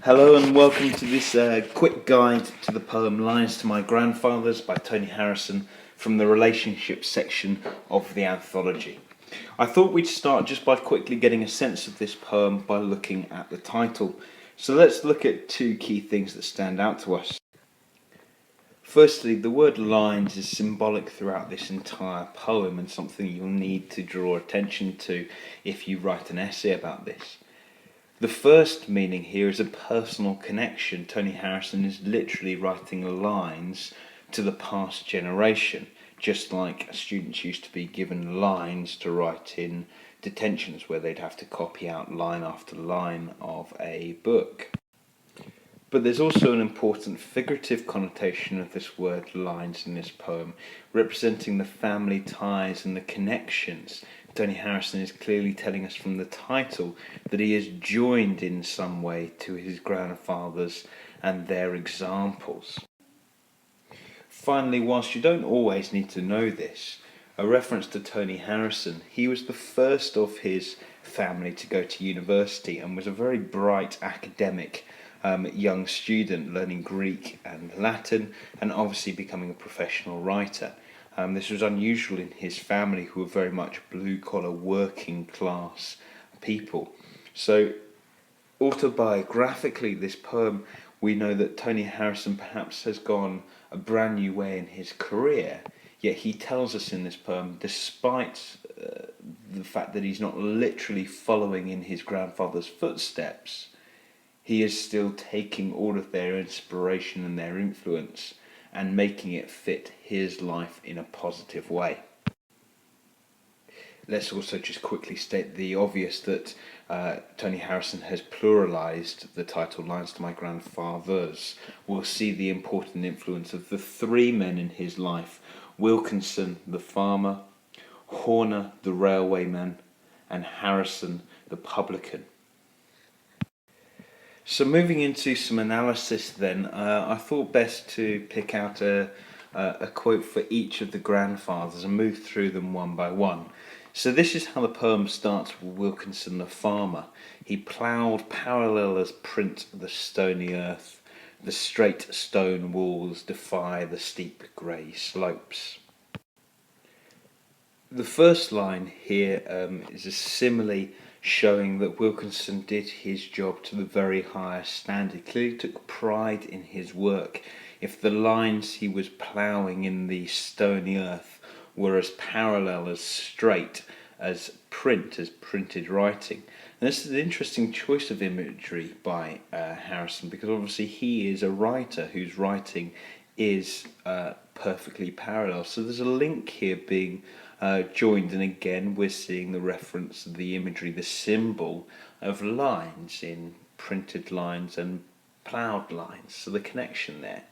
Hello and welcome to this quick guide to the poem Lines to My Grandfathers by Tony Harrison from the relationships section of the anthology. I thought we'd start just by quickly getting a sense of this poem by looking at the title. So let's look at two key things that stand out to us. Firstly, the word lines is symbolic throughout this entire poem and something you'll need to draw attention to if you write an essay about this. The first meaning here is a personal connection. Tony Harrison is literally writing lines to the past generation, just like students used to be given lines to write in detentions where they'd have to copy out line after line of a book. But there's also an important figurative connotation of this word lines in this poem, representing the family ties and the connections. Tony Harrison is clearly telling us from the title that he is joined in some way to his grandfathers and their examples. Finally, whilst you don't always need to know this, a reference to Tony Harrison, he was the first of his family to go to university and was a very bright academic young student, learning Greek and Latin and obviously becoming a professional writer. This was unusual in his family, who were very much blue-collar, working-class people. So autobiographically, this poem, we know that Tony Harrison perhaps has gone a brand new way in his career, yet he tells us in this poem, despite the fact that he's not literally following in his grandfather's footsteps, he is still taking all of their inspiration and their influence and making it fit his life in a positive way. Let's also just quickly state the obvious that Tony Harrison has pluralised the title Lines to My Grandfathers. We'll see the important influence of the three men in his life: Wilkinson, the farmer; Horner, the railwayman; and Harrison, the publican. So moving into some analysis then, I thought best to pick out a quote for each of the grandfathers and move through them one by one. So this is how the poem starts with Wilkinson the farmer. He ploughed parallel as print the stony earth, the straight stone walls defy the steep grey slopes. The first line here is a simile showing that Wilkinson did his job to the very highest standard. He clearly took pride in his work. If the lines he was ploughing in the stony earth were as parallel, as straight as printed writing. And this is an interesting choice of imagery by Harrison, because obviously he is a writer whose writing is perfectly parallel. So there's a link here being joined, and again we're seeing the reference, the imagery, the symbol of lines in printed lines and ploughed lines, so the connection there.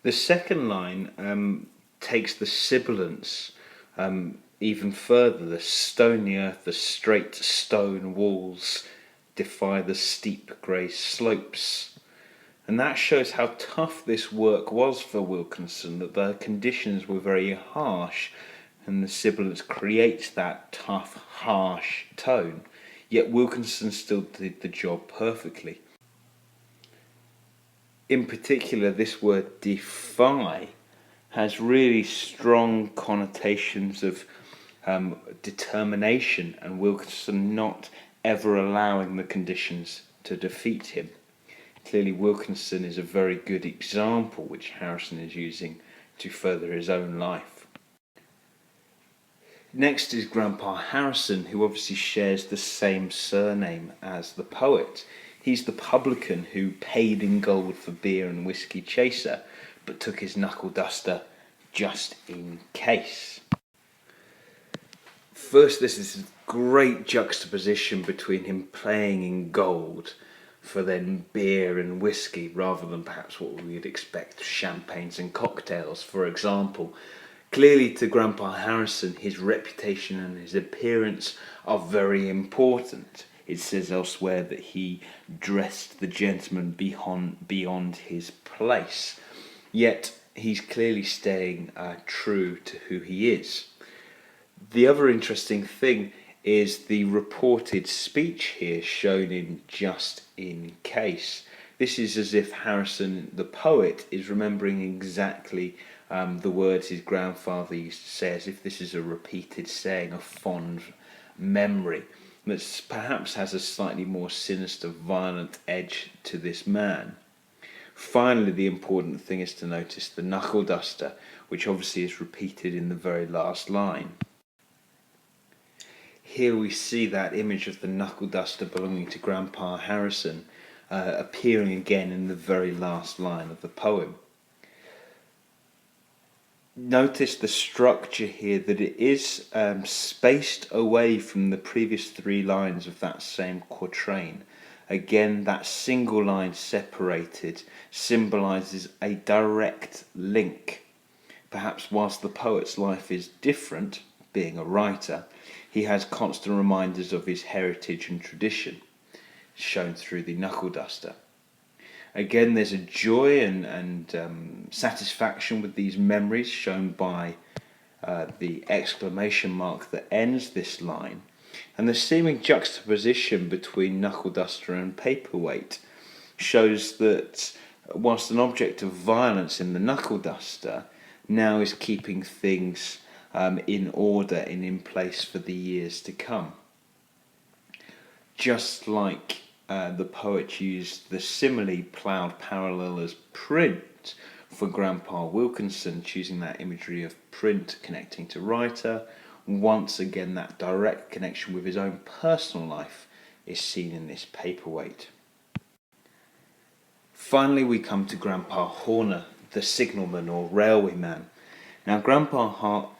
The second line takes the sibilance even further. The stony earth, the straight stone walls defy the steep grey slopes. And that shows how tough this work was for Wilkinson, that the conditions were very harsh, and the sibilance creates that tough, harsh tone. Yet Wilkinson still did the job perfectly. In particular, this word defy has really strong connotations of determination, and Wilkinson not ever allowing the conditions to defeat him. Clearly Wilkinson is a very good example which Harrison is using to further his own life. Next is Grandpa Harrison, who obviously shares the same surname as the poet. He's the publican who paid in gold for beer and whiskey chaser, but took his knuckle duster just in case. First, there's this great juxtaposition between him playing in gold for then beer and whiskey, rather than perhaps what we would expect, champagnes and cocktails, for example. Clearly to Grandpa Harrison, his reputation and his appearance are very important. It says elsewhere that he dressed the gentleman beyond his place. Yet he's clearly staying true to who he is. The other interesting thing is the reported speech here shown in just in case. This is as if Harrison, the poet, is remembering exactly the words his grandfather used to say, as if this is a repeated saying, a fond memory that perhaps has a slightly more sinister, violent edge to this man. Finally, the important thing is to notice the knuckle duster, which obviously is repeated in the very last line. Here we see that image of the knuckle duster belonging to Grandpa Harrison appearing again in the very last line of the poem. Notice the structure here, that it is spaced away from the previous 3 lines of that same quatrain. Again, that single line separated symbolises a direct link. Perhaps whilst the poet's life is different, being a writer, he has constant reminders of his heritage and tradition, shown through the knuckle duster. Again, there's a joy and satisfaction with these memories, shown by the exclamation mark that ends this line, and the seeming juxtaposition between knuckle duster and paperweight shows that whilst an object of violence in the knuckle duster, now is keeping things in order and in place for the years to come. Just like the poet used the simile ploughed parallel as print for Grandpa Wilkinson, choosing that imagery of print connecting to writer, once again that direct connection with his own personal life is seen in this paperweight. Finally, we come to Grandpa Horner, the signalman or railway man. Now, Grandpa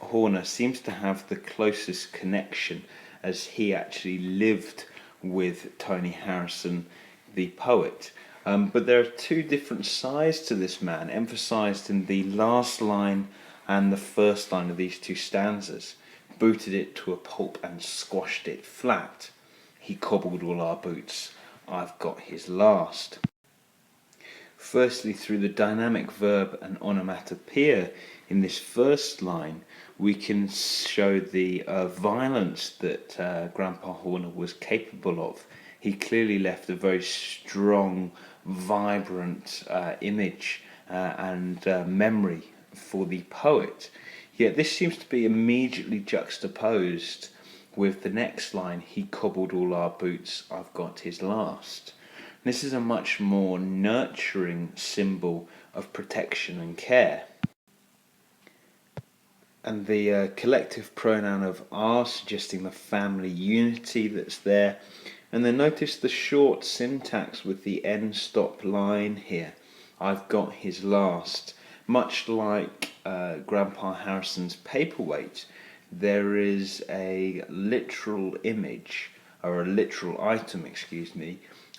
Horner seems to have the closest connection, as he actually lived with Tony Harrison, the poet. But there are 2 different sides to this man, emphasised in the last line and the first line of these 2 stanzas. Booted it to a pulp and squashed it flat. He cobbled all our boots, I've got his last. Firstly, through the dynamic verb and onomatopoeia in this first line, we can show the violence that Grandpa Horner was capable of. He clearly left a very strong, vibrant image and memory for the poet. Yet this seems to be immediately juxtaposed with the next line, he cobbled all our boots, I've got his last. This is a much more nurturing symbol of protection and care. And the collective pronoun of our, suggesting the family unity that's there. And then notice the short syntax with the end stop line here. I've got his last. Much like Grandpa Harrison's paperweight, there is a literal image, or a literal item,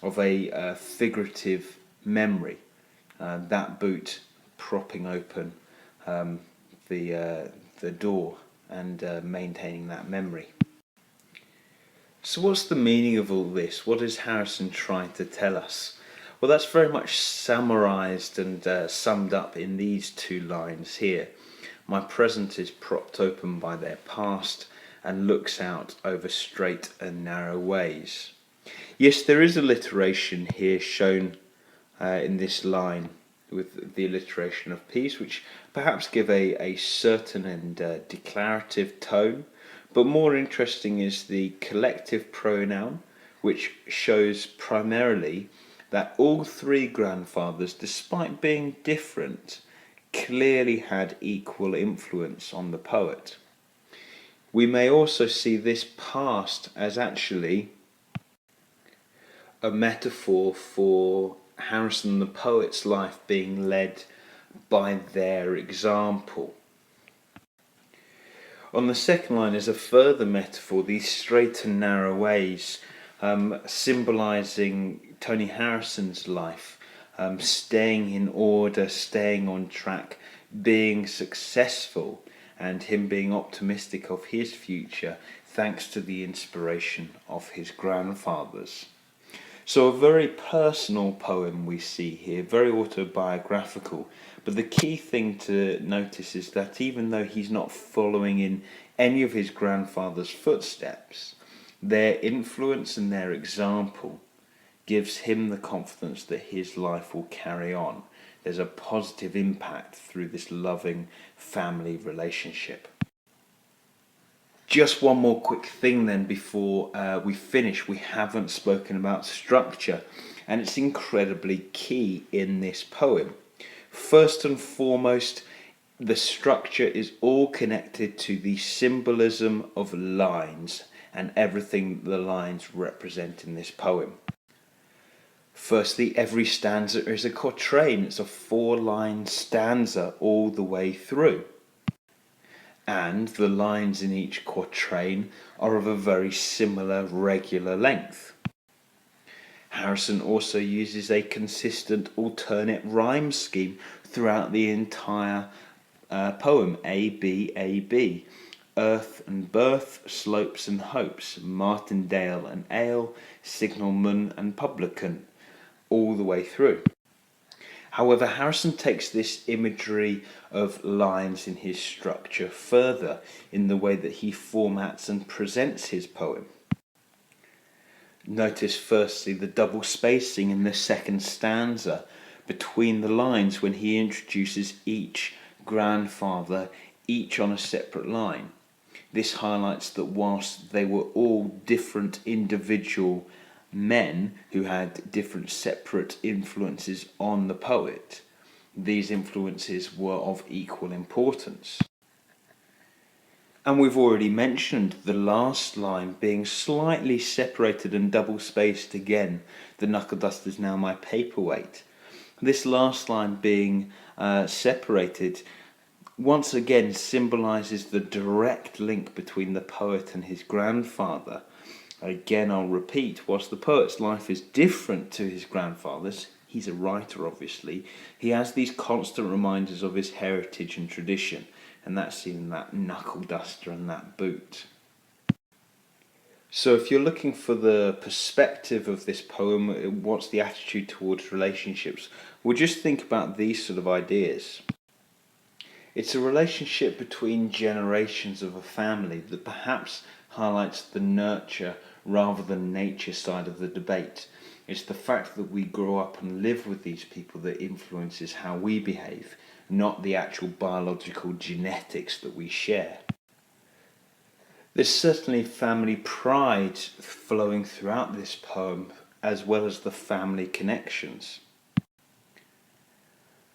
of a figurative memory. That boot propping open the door and maintaining that memory. So what's the meaning of all this? What is Harrison trying to tell us? Well, that's very much summarised and summed up in these 2 lines here. My present is propped open by their past and looks out over straight and narrow ways. Yes, there is alliteration here shown in this line with the alliteration of P's, which perhaps give a certain and declarative tone. But more interesting is the collective pronoun, which shows primarily that all 3 grandfathers, despite being different, clearly had equal influence on the poet. We may also see this past as actually a metaphor for Harrison the poet's life being led by their example. On the second line is a further metaphor, these straight and narrow ways, symbolising Tony Harrison's life, staying in order, staying on track, being successful, and him being optimistic of his future thanks to the inspiration of his grandfathers. So a very personal poem we see here, very autobiographical, but the key thing to notice is that even though he's not following in any of his grandfather's footsteps, Their influence and their example gives him the confidence that his life will carry on. There's a positive impact through this loving family relationship. Just one more quick thing then before we finish. We haven't spoken about structure, and it's incredibly key in this poem. First and foremost, the structure is all connected to the symbolism of lines and everything the lines represent in this poem. Firstly, every stanza is a quatrain. It's a 4-line stanza all the way through. And the lines in each quatrain are of a very similar regular length. Harrison also uses a consistent alternate rhyme scheme throughout the entire poem. A, B, A, B. Earth and birth, slopes and hopes, Martindale and ale, signalman and publican, all the way through. However, Harrison takes this imagery of lines in his structure further in the way that he formats and presents his poem. Notice firstly the double spacing in the second stanza between the lines when he introduces each grandfather, each on a separate line. This highlights that whilst they were all different individual men who had different separate influences on the poet, these influences were of equal importance. And we've already mentioned the last line being slightly separated and double spaced again. The knuckle dust is now my paperweight. This last line being separated once again symbolises the direct link between the poet and his grandfather. Again, I'll repeat, whilst the poet's life is different to his grandfather's, he's a writer obviously, he has these constant reminders of his heritage and tradition, and that's seen in that knuckle duster and that boot. So if you're looking for the perspective of this poem, what's the attitude towards relationships, well, just think about these sort of ideas. It's a relationship between generations of a family that perhaps highlights the nurture rather than nature side of the debate. It's the fact that we grow up and live with these people that influences how we behave, not the actual biological genetics that we share. There's certainly family pride flowing throughout this poem, as well as the family connections.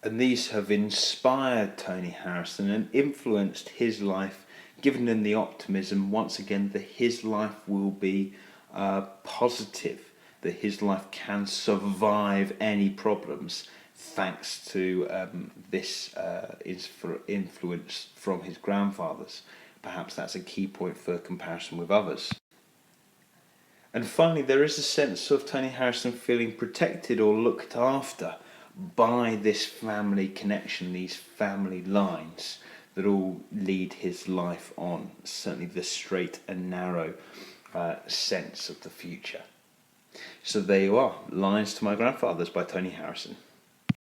And these have inspired Tony Harrison and influenced his life, given him the optimism once again that his life will be positive, that his life can survive any problems thanks to this influence from his grandfathers. Perhaps that's a key point for comparison with others. And finally, there is a sense of Tony Harrison feeling protected or looked after by this family connection, these family lines that all lead his life on, certainly the straight and narrow sense of the future. So there you are, Lines to My Grandfathers by Tony Harrison.